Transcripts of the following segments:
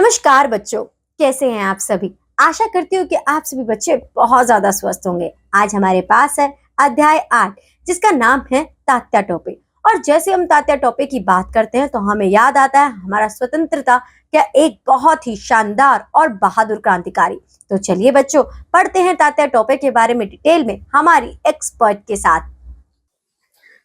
नमस्कार बच्चों, कैसे हैं आप सभी। आशा करती हूँ कि आप सभी बच्चे बहुत ज्यादा स्वस्थ होंगे। आज हमारे पास है अध्याय 8 जिसका नाम है तात्या टोपे। और जैसे हम तात्या टोपे की बात करते हैं तो हमें याद आता है हमारा स्वतंत्रता का एक बहुत ही शानदार और बहादुर क्रांतिकारी। तो चलिए बच्चों, पढ़ते हैं तात्या टोपे के बारे में डिटेल में हमारी एक्सपर्ट के साथ।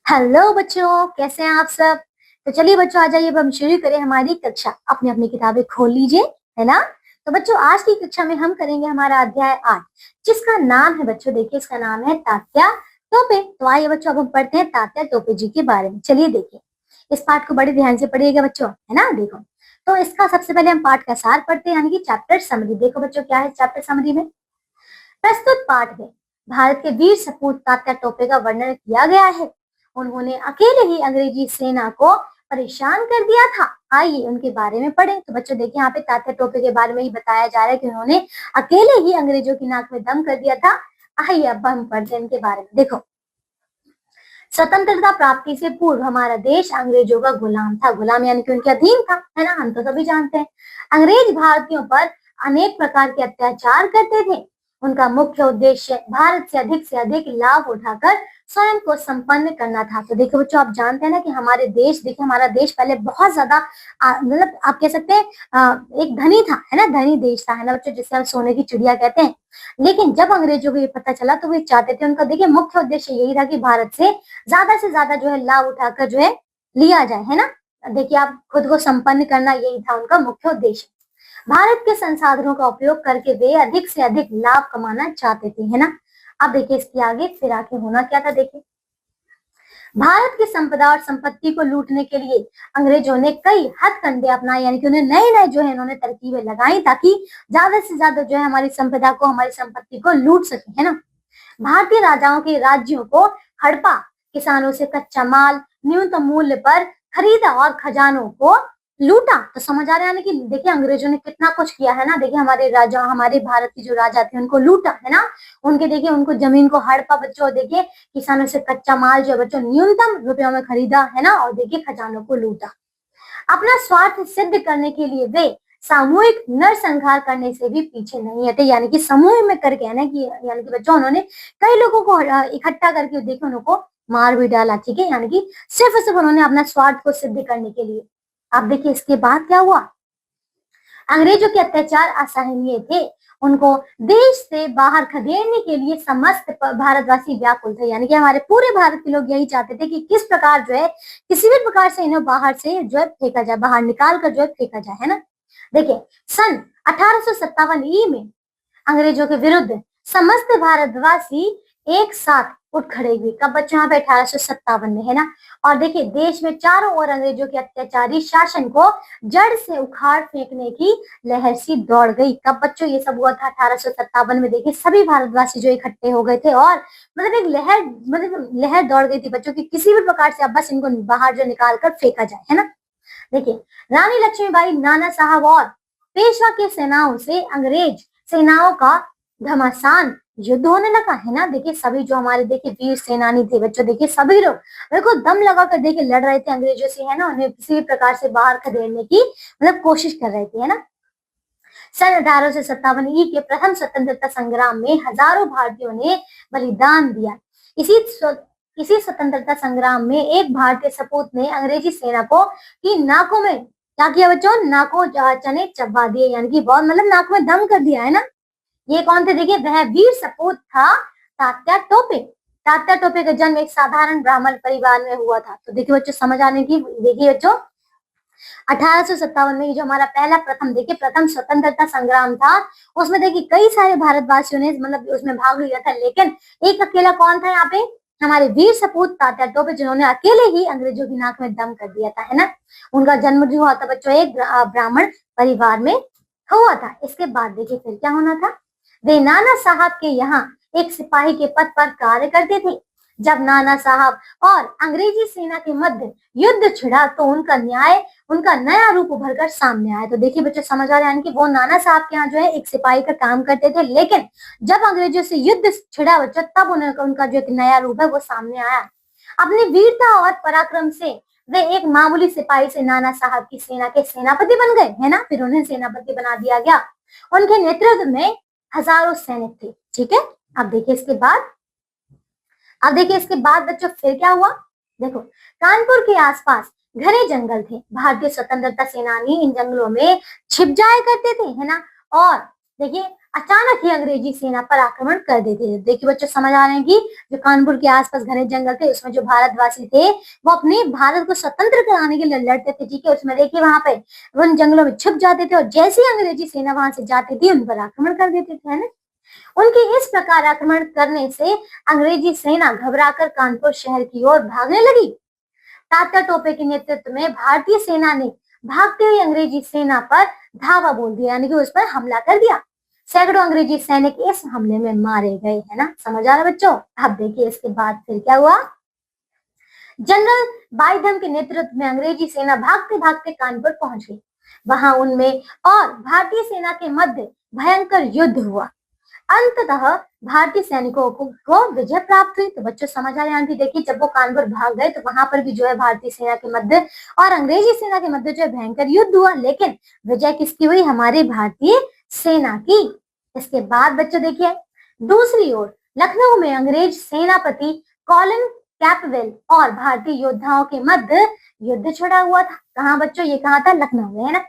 हेलो बच्चों, कैसे हैं आप सब। तो चलिए बच्चों, आ जाइए अब हम शुरू करें हमारी कक्षा। अपनी अपनी किताबें खोल लीजिए, है ना। तो बच्चों, आज की कक्षा में हम करेंगे हमारा अध्याय 8 जिसका नाम है, बच्चों देखिए, इसका नाम है तात्या टोपे। तो आइए बच्चों, अब हम पढ़ते हैं तात्या टोपे जी के बारे में। चलिए देखिए, इस पाठ को बड़े ध्यान से पढ़िएगा बच्चों, है ना। देखो, तो इसका सबसे पहले हम पाठ का सार पढ़ते हैं, यानी कि चैप्टर समरी। देखो बच्चों, क्या है चैप्टर समरी में। प्रस्तुत पाठ में भारत के वीर सपूत तात्या टोपे का वर्णन किया गया है। उन्होंने अकेले ही अंग्रेजी सेना को परेशान कर दिया था। आइए उनके बारे में पढ़ें। तो बच्चों देखिए, यहाँ पे तात्या टोपे के बारे में ही बताया जा रहा है कि उन्होंने अकेले ही अंग्रेजों की नाक में दम कर दिया था। आइए अब हम पढ़ते हैं इनके बारे में। देखो, स्वतंत्रता प्राप्ति से पूर्व हमारा देश अंग्रेजों का गुलाम था। गुलाम यानी कि उनके अधीन था, है ना। हम तो सभी जानते हैं अंग्रेज भारतीयों पर अनेक प्रकार के अत्याचार करते थे। उनका मुख्य उद्देश्य भारत से अधिक लाभ उठाकर स्वयं को संपन्न करना था। तो देखो बच्चों, आप जानते हैं ना कि हमारे देश, देखिए हमारा देश पहले बहुत ज्यादा मतलब आप कह सकते हैं एक धनी था, है ना, धनी देश था, है ना बच्चों, जिसे हम सोने की चिड़िया कहते हैं। लेकिन जब अंग्रेजों को ये पता चला तो वे चाहते थे, उनका देखिए मुख्य उद्देश्य यही था कि भारत से ज्यादा जो है लाभ उठाकर जो है लिया जाए, है ना। देखिए, आप खुद को संपन्न करना, यही था उनका मुख्य उद्देश्य। भारत के संसाधनों का उपयोग करके वे अधिक से अधिक लाभ कमाना चाहते थे, है ना। अब देखिए इसके आगे फिर आगे होना क्या था। देखिए, भारत की संपदा और संपत्ति को लूटने के लिए अंग्रेजों ने कई हथकंडे अपनाए, यानी कि उन्हें नए नए जो है इन्होंने तरकीबें लगाई ताकि ज्यादा से ज्यादा जो है हमारी संपदा को, हमारी संपत्ति को लूट सके, है ना। भारतीय राजाओं के राज्यों को हड़पा, किसानों से कच्चा माल न्यूनतम मूल्य पर खरीदा और खजानों को लूटा। तो समझ आ रहा है ना कि देखिए अंग्रेजों ने कितना कुछ किया, है ना। देखिए हमारे राजा, हमारे भारत के जो राजा थे उनको लूटा, है ना। उनके देखिए उनको जमीन को हड़पा बच्चों, देखिए किसानों से कच्चा माल जो बच्चों न्यूनतम रुपयों में खरीदा, है ना, और देखिए खजानों को लूटा। अपना स्वार्थ सिद्ध करने के लिए वे सामूहिक नरसंहार करने से भी पीछे नहीं हटे, यानी कि समूह में करके, है ना, कि यानी कि बच्चों उन्होंने कई लोगों को इकट्ठा करके देखो उनको मार भी डाला, ठीक है, यानी कि सिर्फ उन्होंने अपना स्वार्थ को सिद्ध करने के लिए। अब देखिए इसके बाद क्या हुआ। अंग्रेजों के अत्याचार असहनीय थे। उनको देश से बाहर खदेड़ने के लिए समस्त भारतवासी व्याकुल थे, यानी कि हमारे पूरे भारत के लोग यही चाहते थे कि किस प्रकार जो है, किसी भी प्रकार से इन्हें बाहर से जो है फेंका जाए, बाहर निकाल कर जो है फेंका जाए, है ना। देखिए, सन 1857 में अंग्रेजों के विरुद्ध समस्त भारतवासी एक साथ उठ खड़े हुए। कब बच्चों, यहाँ पे 1857 में, है ना। और देखिए देश में चारों ओर अंग्रेजों के अत्याचारी शासन को जड़ से उखाड़ फेंकने की लहर सी दौड़ गई। कब बच्चों, ये सब हुआ था 1857 में। देखिए सभी भारतवासी जो इकट्ठे हो गए थे और मतलब एक लहर, मतलब लहर दौड़ गई थी बच्चों की, किसी भी प्रकार से अब बस इनको बाहर जो निकाल कर फेंका जाए, है ना। देखिए, रानी लक्ष्मीबाई, नाना साहब और पेशवा के सेनाओं से अंग्रेज सेनाओं का घमासान युद्ध होने लगा, है ना। देखिए सभी जो हमारे देखिए वीर सेनानी थे बच्चों, देखिए सभी लोग बिल्कुल दम लगा कर देखिए लड़ रहे थे अंग्रेजों से, है ना। उन्हें किसी भी प्रकार से बाहर खदेड़ने की मतलब कोशिश कर रहे थे, है ना। सन 1857 के प्रथम स्वतंत्रता संग्राम में हजारों भारतीयों ने बलिदान दिया। इसी स्वतंत्रता संग्राम में एक भारतीय सपूत ने अंग्रेजी सेना को की नाकों में क्या किया बच्चों, नाकों चने चबा दिए, यानी कि बहुत मतलब नाक में दम कर दिया, है ना। ये कौन थे, देखिए वह वीर सपूत था तात्या टोपे। तात्या टोपे का जन्म एक साधारण ब्राह्मण परिवार में हुआ था। तो देखिए बच्चों, समझ आने की, देखिए बच्चों 1857 में जो हमारा पहला प्रथम स्वतंत्रता संग्राम था, उसमें देखिए कई सारे भारतवासियों ने मतलब उसमें भाग लिया था, लेकिन एक अकेला कौन था यहाँ पे, हमारे वीर सपूत तात्या टोपे, जिन्होंने अकेले ही अंग्रेजों की नाक में दम कर दिया था, है ना। उनका जन्म जो हुआ था बच्चों एक ब्राह्मण परिवार में हुआ था। इसके बाद देखिए फिर क्या होना था। वे नाना साहब के यहाँ एक सिपाही के पद पर कार्य करते थे। जब नाना साहब और अंग्रेजी सेना के मध्य युद्ध छिड़ा तो उनका नया रूप उभर कर सामने आया। तो देखिए बच्चों, समझ आ रहा है कि वो नाना साहब के यहाँ जो है एक सिपाही का काम करते थे, लेकिन जब अंग्रेजों से युद्ध छिड़ा बच्चों, तब उनका जो एक नया रूप है वो सामने आया। अपनी वीरता और पराक्रम से वे एक मामूली सिपाही से नाना साहब की सेना के सेनापति बन गए, है ना। फिर उन्हें सेनापति बना दिया गया। उनके नेतृत्व में हजारों सैनिक थे, ठीक है। अब देखिए इसके बाद बच्चों फिर क्या हुआ। देखो, कानपुर के आसपास घने जंगल थे। भारतीय स्वतंत्रता सेनानी इन जंगलों में छिप जाया करते थे, है ना। और देखिए अचानक ही अंग्रेजी सेना पर आक्रमण कर देते थे। देखिए बच्चों समझ आ रहे हैं कि जो कानपुर के आसपास घने जंगल थे उसमें जो भारतवासी थे वो अपने भारत को स्वतंत्र कराने के लिए लड़ते थे, ठीक है। उसमें देखिए वहां पे उन जंगलों में छुप जाते थे और जैसे ही अंग्रेजी सेना वहां से जाती थी उन पर आक्रमण कर देते थे, है ना। उनके इस प्रकार आक्रमण करने से अंग्रेजी सेना घबराकर कानपुर शहर की ओर भागने लगी। तात्या टोपे के नेतृत्व में भारतीय सेना ने भागते हुए अंग्रेजी सेना पर धावा बोल दिया, यानी कि उस पर हमला कर दिया। सैकड़ों अंग्रेजी सैनिक इस हमले में मारे गए, है ना। समझ आ रहा है बच्चों। अब देखिए इसके बाद फिर क्या हुआ। जनरल बाईधम के नेतृत्व में अंग्रेजी सेना भागते भागते कानपुर पहुंच गई। वहां उनमें और भारतीय सेना के मध्य भयंकर युद्ध हुआ। अंततः भारतीय सैनिकों को विजय प्राप्त हुई। तो बच्चों समझ आ रहे हैं कि देखिए जब वो कानपुर भाग गए तो वहां पर भी जो है भारतीय सेना के मध्य और अंग्रेजी सेना के मध्य जो है भयंकर युद्ध हुआ, लेकिन विजय किसकी हुई? हमारी भारतीय सेना की। इसके बाद बच्चों देखिए दूसरी ओर लखनऊ में अंग्रेज सेनापति कॉलिन कैपवेल और भारतीय योद्धाओं के मध्य युद्ध छिड़ा हुआ था। कहाँ बच्चों? ये कहाँ था? लखनऊ में, है ना।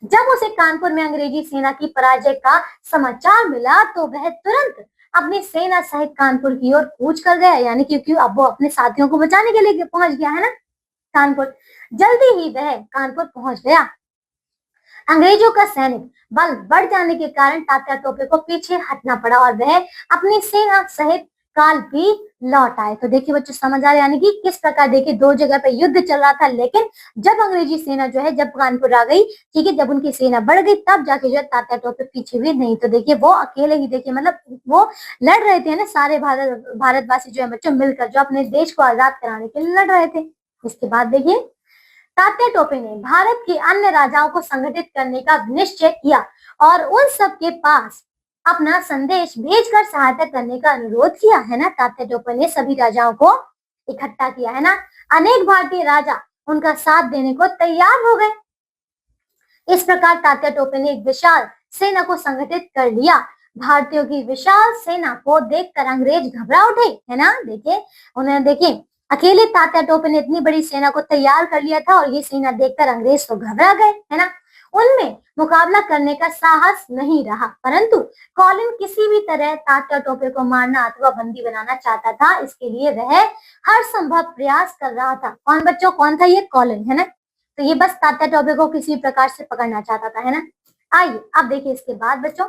जब उसे कानपुर में अंग्रेजी सेना की पराजय का समाचार मिला तो वह तुरंत अपनी सेना सहित कानपुर की ओर कूच कर गया, यानी क्योंकि अब वो अपने साथियों को बचाने के लिए पहुंच गया, है ना, कानपुर। जल्दी ही वह कानपुर पहुंच गया। अंग्रेजों का सैनिक बल बढ़ जाने के कारण तात्या टोपे को पीछे हटना पड़ा और वह अपनी सेना सहित कालपी लौट आए। तो देखिए बच्चों समझ आ रहे यानी कि किस प्रकार देखिए दो जगह पे युद्ध चल रहा था, लेकिन जब अंग्रेजी सेना जो है जब कानपुर आ गई, ठीक है, जब उनकी सेना बढ़ गई तब जाके जो है तात्या टोपे पीछे हुए नहीं। तो देखिए वो अकेले ही देखिए मतलब वो लड़ रहे थे ना, सारे भारतवासी जो है बच्चों मिलकर जो अपने देश को आजाद कराने के लिए लड़ रहे थे। इसके बाद देखिए तात्या टोपे ने भारत के अन्य राजाओं को संगठित करने का निश्चय किया और उन सब के पास अपना संदेश भेजकर सहायता करने का अनुरोध किया, है ना। तात्या टोपे ने सभी राजाओं को इकट्ठा किया, है ना। अनेक भारतीय राजा उनका साथ देने को तैयार हो गए। इस प्रकार तात्या टोपे ने एक विशाल सेना को संगठित कर लिया। भारतीयों की विशाल सेना को देखकर अंग्रेज घबरा उठे, है ना। देखिए उन्हें देखिए अकेले तात्या टोपे ने इतनी बड़ी सेना को तैयार कर लिया था और ये सेना देखकर अंग्रेज तो घबरा गए, है ना। उनमें मुकाबला करने का साहस नहीं रहा, परंतु कॉलिन किसी भी तरह तात्या टोपे को मारना अथवा बंदी बनाना चाहता था। इसके लिए वह हर संभव प्रयास कर रहा था। कौन बच्चों? कौन था ये? कॉलिन, है ना। तो ये बस तात्या टोपे को किसी प्रकार से पकड़ना चाहता था, है ना। आइए अब देखिए इसके बाद बच्चों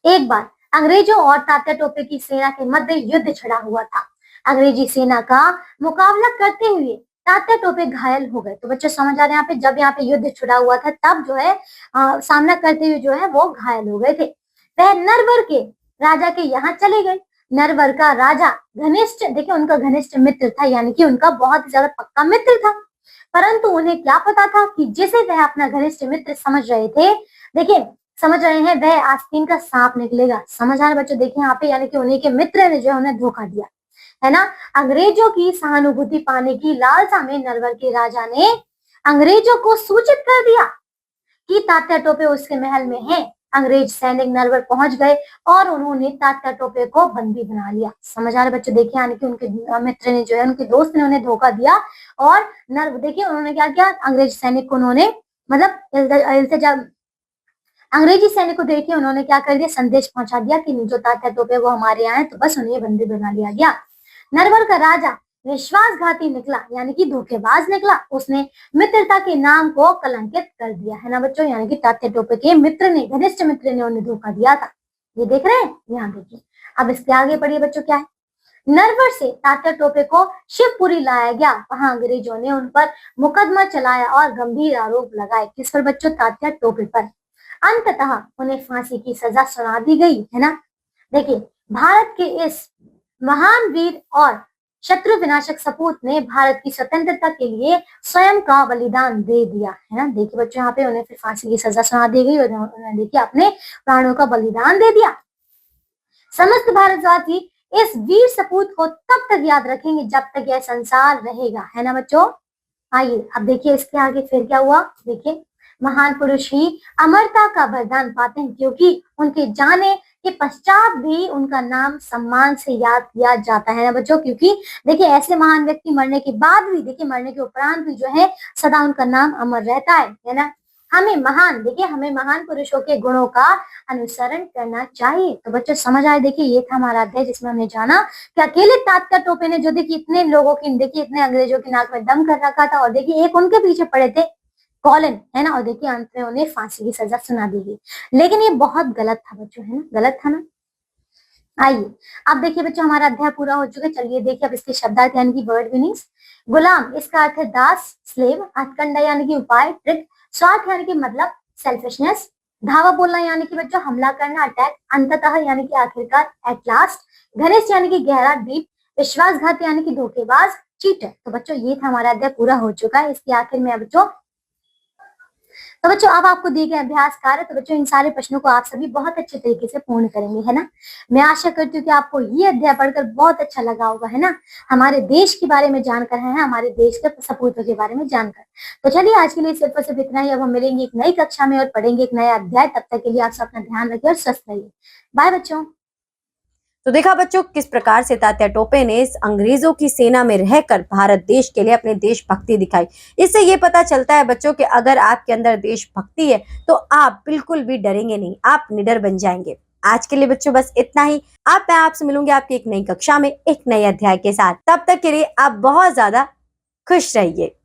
एक बार अंग्रेजों और तात्या टोपे की सेना के मध्य युद्ध छिड़ा हुआ था। अंग्रेजी सेना का मुकाबला करते हुए तात्या टोपे घायल हो गए। तो बच्चों समझ आ रहे हैं यहाँ पे जब यहाँ पे युद्ध छिड़ा हुआ था तब जो है सामना करते हुए जो है वो घायल हो गए थे। वह नरवर के राजा के यहाँ चले गए। नरवर का राजा घनिष्ठ, देखिए उनका घनिष्ठ मित्र था, यानी कि उनका बहुत ज्यादा पक्का मित्र था। परंतु उन्हें क्या पता था कि जिसे वह अपना घनिष्ठ मित्र समझ रहे थे, देखिए समझ रहे हैं, वह आस्तीन का सांप निकलेगा। समझ आ रहे बच्चों? देखिए यहाँ पे यानी कि उन्हीं के मित्र ने जो है उन्हें धोखा दिया, है ना। अंग्रेजों की सहानुभूति पाने की लालसा में नरवर के राजा ने अंग्रेजों को सूचित कर दिया कि तात्या टोपे उसके महल में है। अंग्रेज सैनिक नरवर पहुंच गए और उन्होंने तात्या टोपे को बंदी बना लिया। समझ आ रहे बच्चों? देखिए यानी कि उनके मित्र ने जो है उनके दोस्त ने उन्हें धोखा दिया और नरवर देखिए उन्होंने क्या किया, अंग्रेज सैनिक को उन्होंने मतलब अंग्रेजी सैनिक को देखिए उन्होंने क्या कर दिया, संदेश पहुंचा दिया कि जो तात्या टोपे वो हमारे यहाँ है, तो बस उन्हें बंदी बना लिया गया। नरवर का राजा विश्वासघाती निकला, यानी कि धोखेबाज निकला। उसने मित्रता के नाम को कलंकित कर दिया, है ना बच्चों। यानी कि तात्या टोपे के मित्र ने, घनिष्ठ मित्र ने उन्हें धोखा दिया था। ये देख रहे हैं? यहाँ देखिए अब इसके आगे पढ़िए बच्चों क्या है। नरवर से तात्या टोपे को शिवपुरी लाया गया। वहां अंग्रेजों ने उन पर मुकदमा चलाया और गंभीर आरोप लगाए। किस पर बच्चों? तात्या टोपे पर। अंततः उन्हें फांसी की सजा सुना दी गई, है ना। देखिए भारत के इस महान वीर और शत्रु विनाशक सपूत ने भारत की स्वतंत्रता के लिए स्वयं का बलिदान दे दिया, है ना। देखिए बच्चों यहाँ पे उन्हें फिर फांसी की सजा सुना दी गई और उन्होंने देखिए अपने प्राणों का बलिदान दे दिया। समस्त भारतवासी इस वीर सपूत को तब तक याद रखेंगे जब तक यह संसार रहेगा, है ना बच्चों। आइए अब देखिए इसके आगे फिर क्या हुआ। देखिए महान पुरुष ही अमरता का वरदान पाते हैं, क्योंकि उनके जाने के पश्चात भी उनका नाम सम्मान से याद किया जाता है ना बच्चों। क्योंकि देखिए ऐसे महान व्यक्ति मरने के बाद भी, देखिए मरने के उपरांत भी जो है सदा उनका नाम अमर रहता है ना। हमें महान पुरुषों के गुणों का अनुसरण करना चाहिए। तो बच्चों समझ आए। देखिए ये था हमारा अध्याय जिसमें हमने जाना कि अकेले तात्या टोपे ने जो देखिए इतने लोगों की, देखिए इतने अंग्रेजों की नाक में दम कर रखा था, और देखिए एक उनके पीछे पड़े थे कॉलिन, है ना, और देखिए अंत में उन्हें फांसी की सजा सुना दी गई। लेकिन ये बहुत गलत था बच्चों, है ना, गलत था ना। आइए अब देखिए बच्चों हमारा अध्याय पूरा हो चुका है। चलिए देखिए अब इसके शब्दार्थ यानी कि वर्ड मीनिंग्स। गुलाम इसका अर्थ है दास, स्लेव। हथकंडा यानी कि उपाय, ट्रिक। स्वार्थ यानी कि मतलब, सेल्फिशनेस। धावा बोलना यानी कि बच्चों हमला करना, अटैक। अंततः यानी कि आखिरकार, एट लास्ट। घनिष्ठ यानी कि गहरा, डीप। विश्वासघात यानी कि धोखेबाज, चीटर। तो बच्चों ये था हमारा अध्याय पूरा हो चुका है। इसके आखिर में बच्चों तो बच्चों अब आपको दिए गए अभ्यास कार्य, तो बच्चों इन सारे प्रश्नों को आप सभी बहुत अच्छे तरीके से पूर्ण करेंगे, है ना। मैं आशा करती हूँ कि आपको ये अध्याय पढ़कर बहुत अच्छा लगा होगा, है ना। हमारे देश के बारे में जानकर, है हमारे देश के सपूतों के बारे में जानकर। तो चलिए आज के लिए सिर्फ और सिर्फ इतना ही। अब हम मिलेंगे एक नई कक्षा में और पढ़ेंगे एक नया अध्याय। तब तक के लिए आप सब अपना ध्यान रखिए और स्वस्थ रहिए। बाय बच्चों। तो देखा बच्चों किस प्रकार से तात्या टोपे ने इस अंग्रेजों की सेना में रहकर भारत देश के लिए अपनी देशभक्ति दिखाई। इससे ये पता चलता है बच्चों कि अगर आपके अंदर देशभक्ति है तो आप बिल्कुल भी डरेंगे नहीं, आप निडर बन जाएंगे। आज के लिए बच्चों बस इतना ही। मैं आपसे मिलूंगी आपकी एक नई कक्षा में एक नए अध्याय के साथ। तब तक के लिए आप बहुत ज्यादा खुश रहिए।